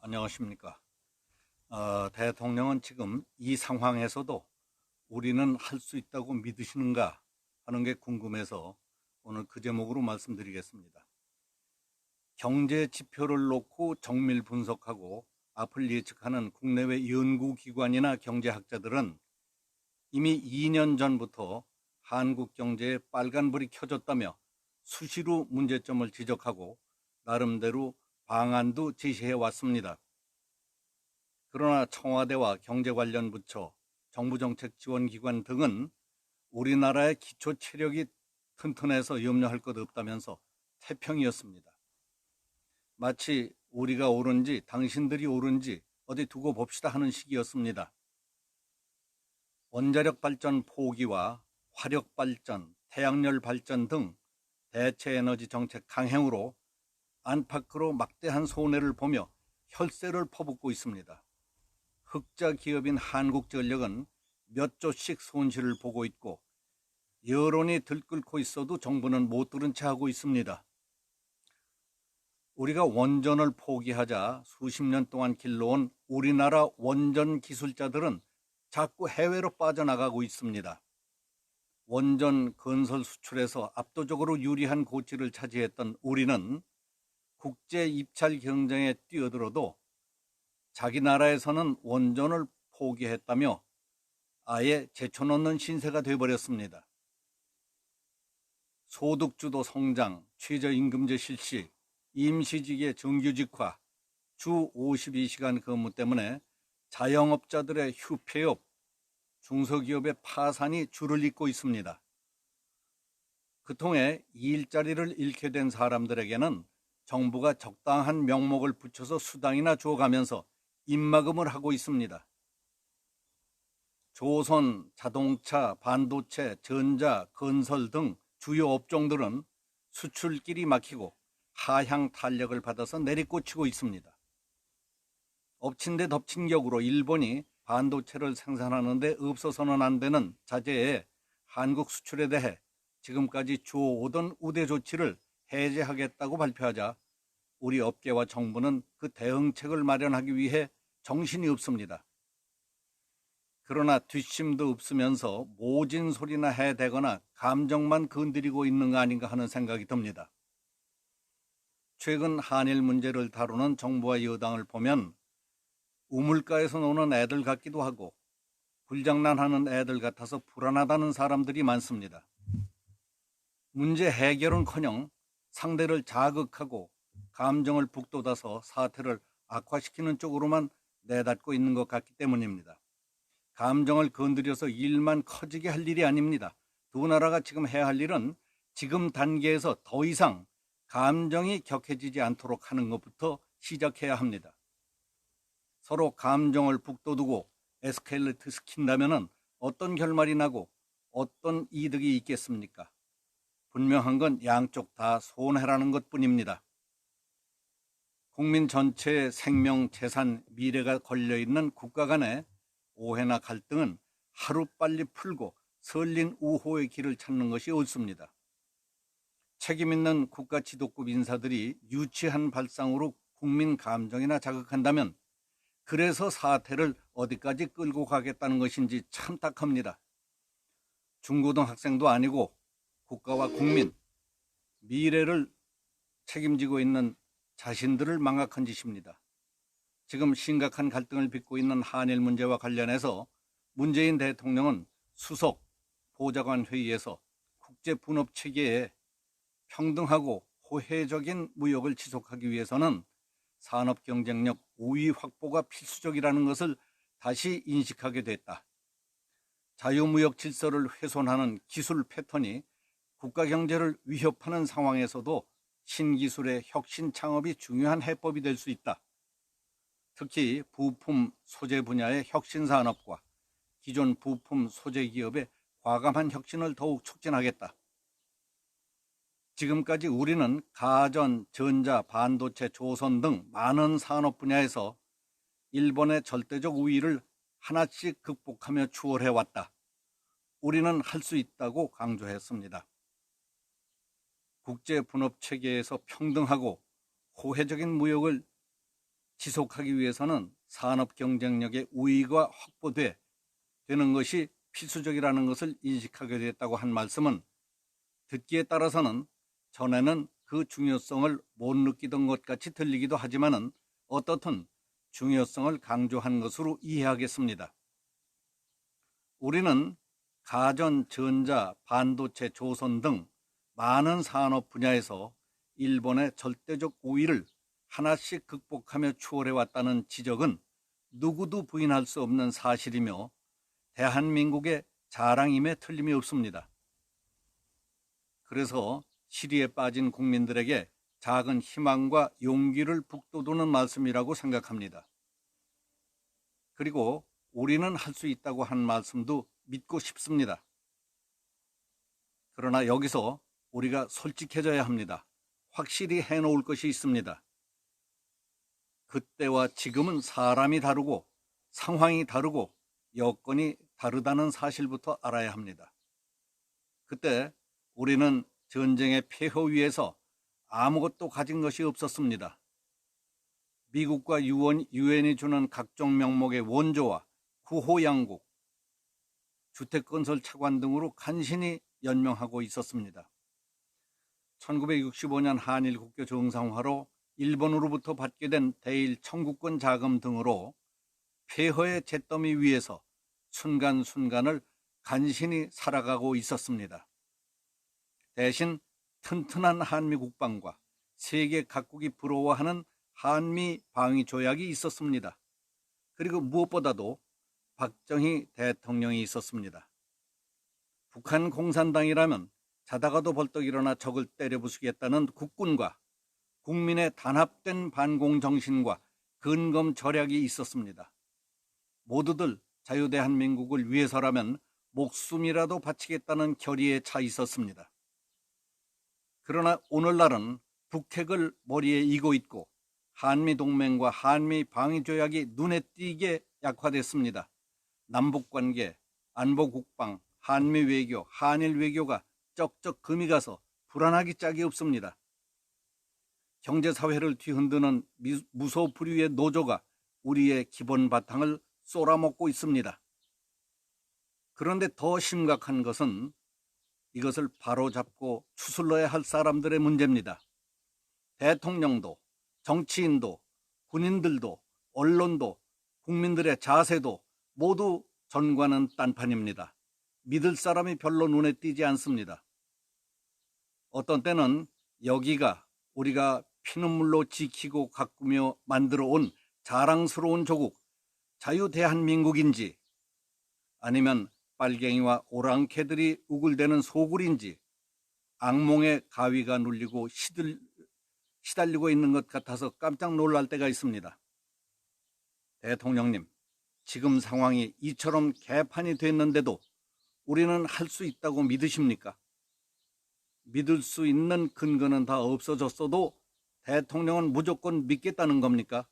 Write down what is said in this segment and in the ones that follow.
안녕하십니까. 대통령은 지금 이 상황에서도 우리는 할 수 있다고 믿으시는가 하는 게 궁금해서 오늘 그 제목으로 말씀드리겠습니다. 경제 지표를 놓고 정밀 분석하고 앞을 예측하는 국내외 연구기관이나 경제학자들은 이미 2년 전부터 한국 경제에 빨간불이 켜졌다며 수시로 문제점을 지적하고 나름대로 방안도 제시해 왔습니다. 그러나 청와대와 경제 관련 부처, 정부정책지원기관 등은 우리나라의 기초 체력이 튼튼해서 염려할 것 없다면서 태평이었습니다. 마치 우리가 옳은지 당신들이 옳은지 어디 두고 봅시다 하는 식이었습니다. 원자력 발전 포기와 화력 발전, 태양열 발전 등 대체 에너지 정책 강행으로 안팎으로 막대한 손해를 보며 혈세를 퍼붓고 있습니다. 흑자 기업인 한국전력은 몇 조씩 손실을 보고 있고 여론이 들끓고 있어도 정부는 못 들은 채 하고 있습니다. 우리가 원전을 포기하자 수십 년 동안 길러온 우리나라 원전 기술자들은 자꾸 해외로 빠져나가고 있습니다. 원전 건설 수출에서 압도적으로 유리한 고지를 차지했던 우리는 국제 입찰 경쟁에 뛰어들어도 자기 나라에서는 원전을 포기했다며 아예 제쳐놓는 신세가 되어버렸습니다. 소득주도 성장, 최저임금제 실시, 임시직의 정규직화, 주 52시간 근무 때문에 자영업자들의 휴폐업, 중소기업의 파산이 줄을 잇고 있습니다. 그 통해 일자리를 잃게 된 사람들에게는 정부가 적당한 명목을 붙여서 수당이나 줘가면서 입막음을 하고 있습니다. 조선, 자동차, 반도체, 전자, 건설 등 주요 업종들은 수출길이 막히고 하향 탄력을 받아서 내리꽂히고 있습니다. 엎친 데 덮친 격으로 일본이 반도체를 생산하는데 없어서는 안 되는 자재에 한국 수출에 대해 지금까지 주어오던 우대 조치를 해제하겠다고 발표하자 우리 업계와 정부는 그 대응책을 마련하기 위해 정신이 없습니다. 그러나 뒷심도 없으면서 모진 소리나 해대거나 감정만 건드리고 있는 거 아닌가 하는 생각이 듭니다. 최근 한일 문제를 다루는 정부와 여당을 보면 우물가에서 노는 애들 같기도 하고 불장난하는 애들 같아서 불안하다는 사람들이 많습니다. 문제 해결은커녕 상대를 자극하고 감정을 북돋아서 사태를 악화시키는 쪽으로만 내닫고 있는 것 같기 때문입니다. 감정을 건드려서 일만 커지게 할 일이 아닙니다. 두 나라가 지금 해야 할 일은 지금 단계에서 더 이상 감정이 격해지지 않도록 하는 것부터 시작해야 합니다. 서로 감정을 북돋우고 에스컬레이트 시킨다면 어떤 결말이 나고 어떤 이득이 있겠습니까? 분명한 건 양쪽 다 손해라는 것뿐입니다. 국민 전체의 생명, 재산, 미래가 걸려있는 국가 간의 오해나 갈등은 하루빨리 풀고 설린 우호의 길을 찾는 것이 옳습니다. 책임 있는 국가 지도급 인사들이 유치한 발상으로 국민 감정이나 자극한다면 그래서 사태를 어디까지 끌고 가겠다는 것인지 참 딱합니다. 중고등학생도 아니고 국가와 국민, 미래를 책임지고 있는 자신들을 망각한 짓입니다. 지금 심각한 갈등을 빚고 있는 한일 문제와 관련해서 문재인 대통령은 수석 보좌관 회의에서 국제 분업 체계에 평등하고 호혜적인 무역을 지속하기 위해서는 산업 경쟁력 우위 확보가 필수적이라는 것을 다시 인식하게 됐다. 자유무역 질서를 훼손하는 기술 패턴이 국가 경제를 위협하는 상황에서도 신기술의 혁신 창업이 중요한 해법이 될 수 있다. 특히 부품 소재 분야의 혁신 산업과 기존 부품 소재 기업의 과감한 혁신을 더욱 촉진하겠다. 지금까지 우리는 가전, 전자, 반도체, 조선 등 많은 산업 분야에서 일본의 절대적 우위를 하나씩 극복하며 추월해왔다. 우리는 할 수 있다고 강조했습니다. 국제 분업 체계에서 평등하고 호혜적인 무역을 지속하기 위해서는 산업 경쟁력의 우위가 확보되는 것이 필수적이라는 것을 인식하게 됐다고 한 말씀은 듣기에 따라서는 전에는 그 중요성을 못 느끼던 것 같이 들리기도 하지만은 어떻든 중요성을 강조한 것으로 이해하겠습니다. 우리는 가전, 전자, 반도체, 조선 등 많은 산업 분야에서 일본의 절대적 우위를 하나씩 극복하며 추월해왔다는 지적은 누구도 부인할 수 없는 사실이며 대한민국의 자랑임에 틀림이 없습니다. 그래서 시리에 빠진 국민들에게 작은 희망과 용기를 북돋우는 말씀이라고 생각합니다. 그리고 우리는 할 수 있다고 한 말씀도 믿고 싶습니다. 그러나 여기서 우리가 솔직해져야 합니다. 확실히 해놓을 것이 있습니다. 그때와 지금은 사람이 다르고 상황이 다르고 여건이 다르다는 사실부터 알아야 합니다. 그때 우리는 전쟁의 폐허 위에서 아무것도 가진 것이 없었습니다. 미국과 유엔이 주는 각종 명목의 원조와 구호양국, 주택건설 차관 등으로 간신히 연명하고 있었습니다. 1965년 한일 국교 정상화로 일본으로부터 받게 된 대일 청구권 자금 등으로 폐허의 잿더미 위에서 순간순간을 간신히 살아가고 있었습니다. 대신 튼튼한 한미 국방과 세계 각국이 부러워하는 한미 방위 조약이 있었습니다. 그리고 무엇보다도 박정희 대통령이 있었습니다. 북한 공산당이라면 자다가도 벌떡 일어나 적을 때려 부수겠다는 국군과 국민의 단합된 반공 정신과 근검 절약이 있었습니다. 모두들 자유대한민국을 위해서라면 목숨이라도 바치겠다는 결의에 차 있었습니다. 그러나 오늘날은 북핵을 머리에 이고 있고 한미동맹과 한미방위조약이 눈에 띄게 약화됐습니다. 남북관계, 안보국방, 한미외교, 한일외교가 쩍쩍 금이 가서 불안하기 짝이 없습니다. 경제사회를 뒤흔드는 무소불위의 노조가 우리의 기본 바탕을 쏘라먹고 있습니다. 그런데 더 심각한 것은 이것을 바로잡고 추슬러야 할 사람들의 문제입니다. 대통령도, 정치인도, 군인들도, 언론도, 국민들의 자세도 모두 전과는 딴판입니다. 믿을 사람이 별로 눈에 띄지 않습니다. 어떤 때는 여기가 우리가 피눈물로 지키고 가꾸며 만들어 온 자랑스러운 조국, 자유대한민국인지 아니면 빨갱이와 오랑캐들이 우글대는 소굴인지 악몽의 가위가 눌리고 시달리고 있는 것 같아서 깜짝 놀랄 때가 있습니다. 대통령님, 지금 상황이 이처럼 개판이 됐는데도 우리는 할 수 있다고 믿으십니까? 믿을 수 있는 근거는 다 없어졌어도 대통령은 무조건 믿겠다는 겁니까?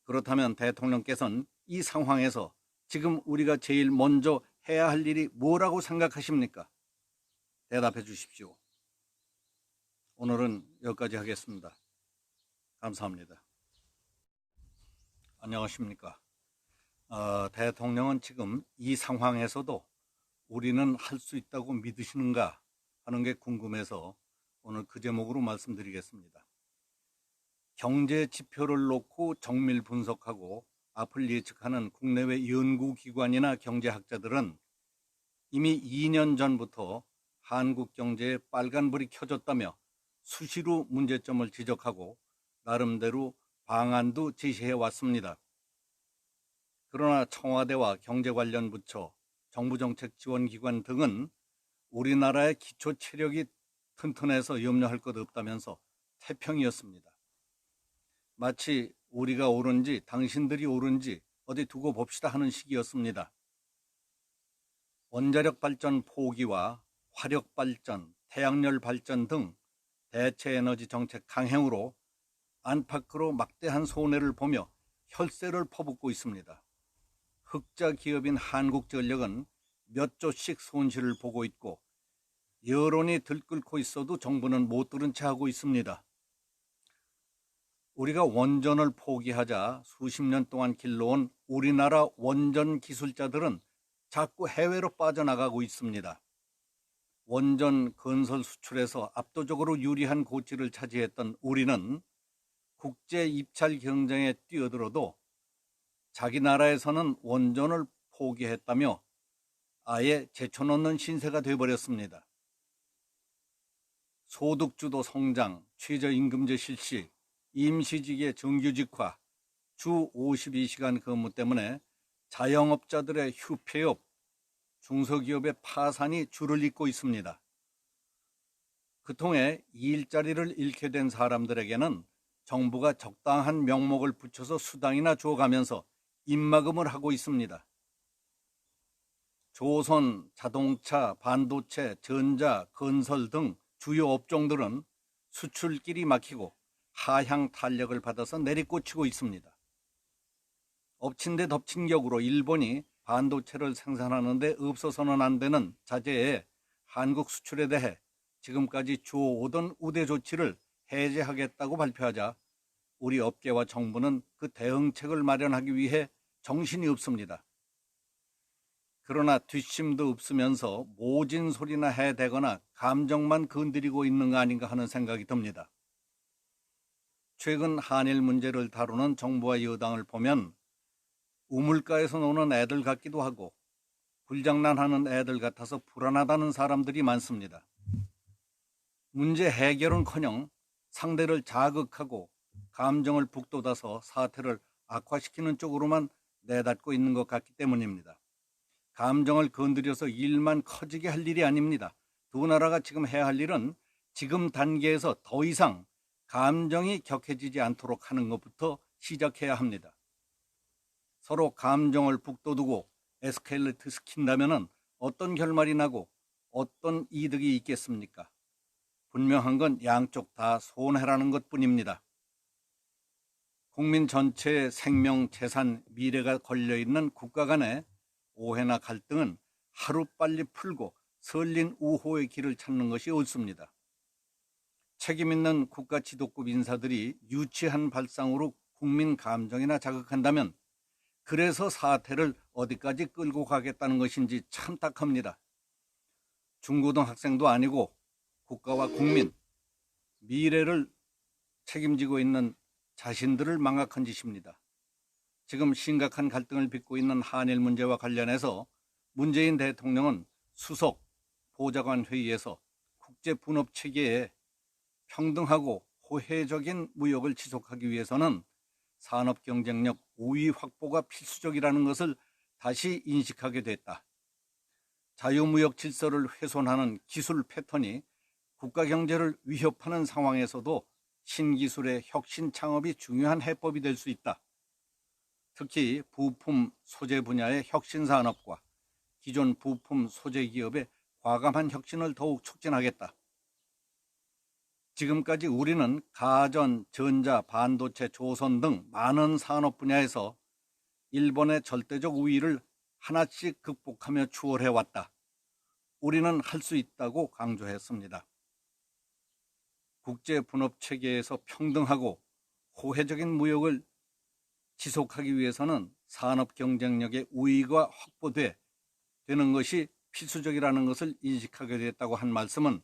그렇다면 대통령께서는 이 상황에서 지금 우리가 제일 먼저 해야 할 일이 뭐라고 생각하십니까? 대답해 주십시오. 오늘은 여기까지 하겠습니다. 감사합니다. 안녕하십니까? 대통령은 지금 이 상황에서도 우리는 할 수 있다고 믿으시는가 하는 게 궁금해서 오늘 그 제목으로 말씀드리겠습니다. 경제 지표를 놓고 정밀 분석하고 앞을 예측하는 국내외 연구기관이나 경제학자들은 이미 2년 전부터 한국 경제에 빨간불이 켜졌다며 수시로 문제점을 지적하고 나름대로 방안도 제시해 왔습니다. 그러나 청와대와 경제 관련 부처, 정부정책지원기관 등은 우리나라의 기초 체력이 튼튼해서 염려할 것 없다면서 태평이었습니다. 마치 우리가 옳은지 당신들이 옳은지 어디 두고 봅시다 하는 식이었습니다. 원자력 발전 포기와 화력 발전, 태양열 발전 등 대체 에너지 정책 강행으로 안팎으로 막대한 손해를 보며 혈세를 퍼붓고 있습니다. 흑자 기업인 한국전력은 몇 조씩 손실을 보고 있고 여론이 들끓고 있어도 정부는 못 들은 채 하고 있습니다. 우리가 원전을 포기하자 수십 년 동안 길러온 우리나라 원전 기술자들은 자꾸 해외로 빠져나가고 있습니다. 원전 건설 수출에서 압도적으로 유리한 고지를 차지했던 우리는 국제 입찰 경쟁에 뛰어들어도 자기 나라에서는 원전을 포기했다며 아예 제쳐놓는 신세가 되어버렸습니다. 소득주도 성장, 최저임금제 실시, 임시직의 정규직화, 주 52시간 근무 때문에 자영업자들의 휴폐업, 중소기업의 파산이 줄을 잇고 있습니다. 그 통해 일자리를 잃게 된 사람들에게는 정부가 적당한 명목을 붙여서 수당이나 줘가면서 입막음을 하고 있습니다. 조선, 자동차, 반도체, 전자, 건설 등 주요 업종들은 수출길이 막히고 하향 탄력을 받아서 내리꽂히고 있습니다. 엎친 데 덮친 격으로 일본이 반도체를 생산하는 데 없어서는 안 되는 자재에 한국 수출에 대해 지금까지 주어오던 우대 조치를 해제하겠다고 발표하자 우리 업계와 정부는 그 대응책을 마련하기 위해 정신이 없습니다. 그러나 뒷심도 없으면서 모진 소리나 해대거나 감정만 건드리고 있는 거 아닌가 하는 생각이 듭니다. 최근 한일 문제를 다루는 정부와 여당을 보면 우물가에서 노는 애들 같기도 하고 불장난하는 애들 같아서 불안하다는 사람들이 많습니다. 문제 해결은커녕 상대를 자극하고 감정을 북돋아서 사태를 악화시키는 쪽으로만 내닫고 있는 것 같기 때문입니다. 감정을 건드려서 일만 커지게 할 일이 아닙니다. 두 나라가 지금 해야 할 일은 지금 단계에서 더 이상 감정이 격해지지 않도록 하는 것부터 시작해야 합니다. 서로 감정을 북돋우고 에스컬레이트 시킨다면 어떤 결말이 나고 어떤 이득이 있겠습니까? 분명한 건 양쪽 다 손해라는 것뿐입니다. 국민 전체의 생명, 재산, 미래가 걸려있는 국가 간의 오해나 갈등은 하루빨리 풀고 설린 우호의 길을 찾는 것이 옳습니다. 책임 있는 국가 지도급 인사들이 유치한 발상으로 국민 감정이나 자극한다면 그래서 사태를 어디까지 끌고 가겠다는 것인지 참 딱합니다. 중고등학생도 아니고 국가와 국민, 미래를 책임지고 있는 자신들을 망각한 짓입니다. 지금 심각한 갈등을 빚고 있는 한일 문제와 관련해서 문재인 대통령은 수석 보좌관 회의에서 국제 분업 체계에 평등하고 호혜적인 무역을 지속하기 위해서는 산업 경쟁력 우위 확보가 필수적이라는 것을 다시 인식하게 됐다. 자유무역 질서를 훼손하는 기술 패턴이 국가 경제를 위협하는 상황에서도 신기술의 혁신 창업이 중요한 해법이 될 수 있다. 특히 부품 소재 분야의 혁신 산업과 기존 부품 소재 기업의 과감한 혁신을 더욱 촉진하겠다. 지금까지 우리는 가전, 전자, 반도체, 조선 등 많은 산업 분야에서 일본의 절대적 우위를 하나씩 극복하며 추월해왔다. 우리는 할 수 있다고 강조했습니다. 국제 분업 체계에서 평등하고 호혜적인 무역을 지속하기 위해서는 산업 경쟁력의 우위가 확보되는 것이 필수적이라는 것을 인식하게 됐다고 한 말씀은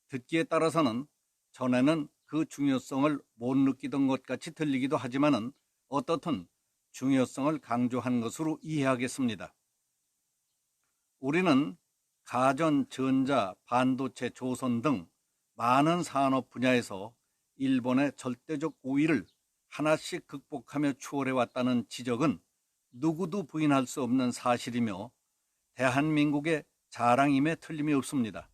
듣기에 따라서는 전에는 그 중요성을 못 느끼던 것 같이 들리기도 하지만은 어떻든 중요성을 강조한 것으로 이해하겠습니다. 우리는 가전, 전자, 반도체, 조선 등 많은 산업 분야에서 일본의 절대적 우위를 하나씩 극복하며 추월해왔다는 지적은 누구도 부인할 수 없는 사실이며 대한민국의 자랑임에 틀림이 없습니다.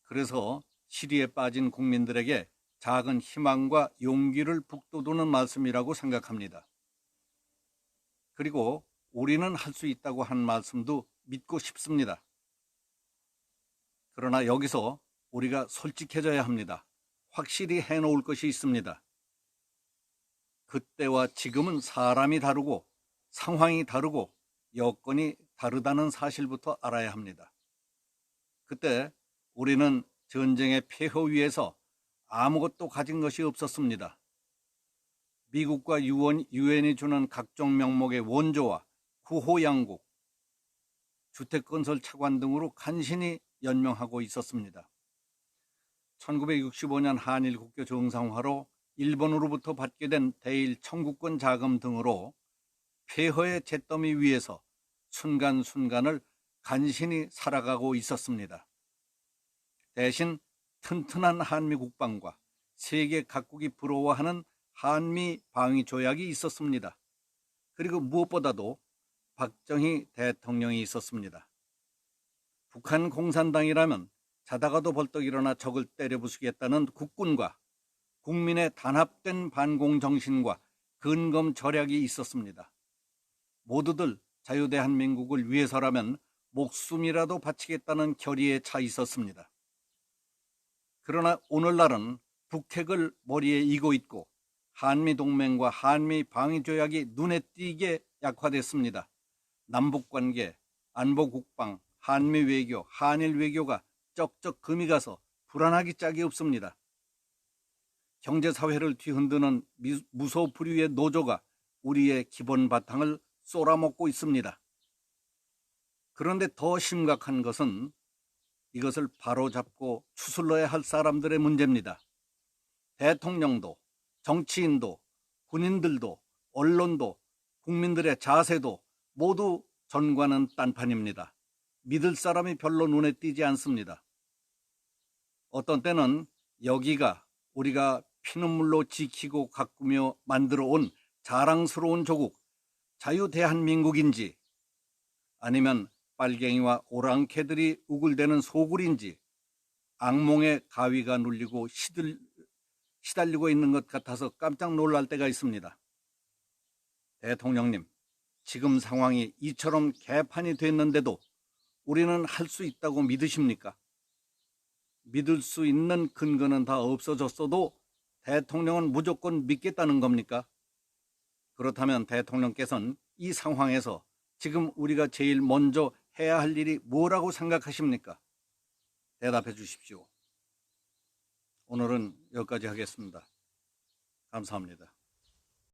그래서 시리에 빠진 국민들에게 작은 희망과 용기를 북돋우는 말씀이라고 생각합니다. 그리고 우리는 할 수 있다고 한 말씀도 믿고 싶습니다. 그러나 여기서 우리가 솔직해져야 합니다. 확실히 해놓을 것이 있습니다. 그때와 지금은 사람이 다르고 상황이 다르고 여건이 다르다는 사실부터 알아야 합니다. 그때 우리는 전쟁의 폐허 위에서 아무것도 가진 것이 없었습니다. 미국과 유엔이 주는 각종 명목의 원조와 구호 양국, 주택건설 차관 등으로 간신히 연명하고 있었습니다. 1965년 한일 국교 정상화로 일본으로부터 받게 된 대일 청구권 자금 등으로 폐허의 잿더미 위에서 순간순간을 간신히 살아가고 있었습니다. 대신 튼튼한 한미 국방과 세계 각국이 부러워하는 한미 방위 조약이 있었습니다. 그리고 무엇보다도 박정희 대통령이 있었습니다. 북한 공산당이라면 자다가도 벌떡 일어나 적을 때려부수겠다는 국군과 국민의 단합된 반공정신과 근검 절약이 있었습니다. 모두들 자유대한민국을 위해서라면 목숨이라도 바치겠다는 결의에 차 있었습니다. 그러나 오늘날은 북핵을 머리에 이고 있고 한미동맹과 한미방위조약이 눈에 띄게 약화됐습니다. 남북관계, 안보국방, 한미외교, 한일외교가 쩍쩍 금이 가서 불안하기 짝이 없습니다. 경제사회를 뒤흔드는 무소불위의 노조가 우리의 기본 바탕을 쏘라먹고 있습니다. 그런데 더 심각한 것은 이것을 바로잡고 추슬러야 할 사람들의 문제입니다. 대통령도, 정치인도, 군인들도, 언론도, 국민들의 자세도 모두 전과는 딴판입니다. 믿을 사람이 별로 눈에 띄지 않습니다. 어떤 때는 여기가 우리가 피눈물로 지키고 가꾸며 만들어 온 자랑스러운 조국, 자유대한민국인지 아니면 빨갱이와 오랑캐들이 우글대는 소굴인지 악몽의 가위가 눌리고 시달리고 있는 것 같아서 깜짝 놀랄 때가 있습니다. 대통령님, 지금 상황이 이처럼 개판이 됐는데도 우리는 할 수 있다고 믿으십니까? 믿을 수 있는 근거는 다 없어졌어도 대통령은 무조건 믿겠다는 겁니까? 그렇다면 대통령께서는 이 상황에서 지금 우리가 제일 먼저 해야 할 일이 뭐라고 생각하십니까? 대답해 주십시오. 오늘은 여기까지 하겠습니다. 감사합니다.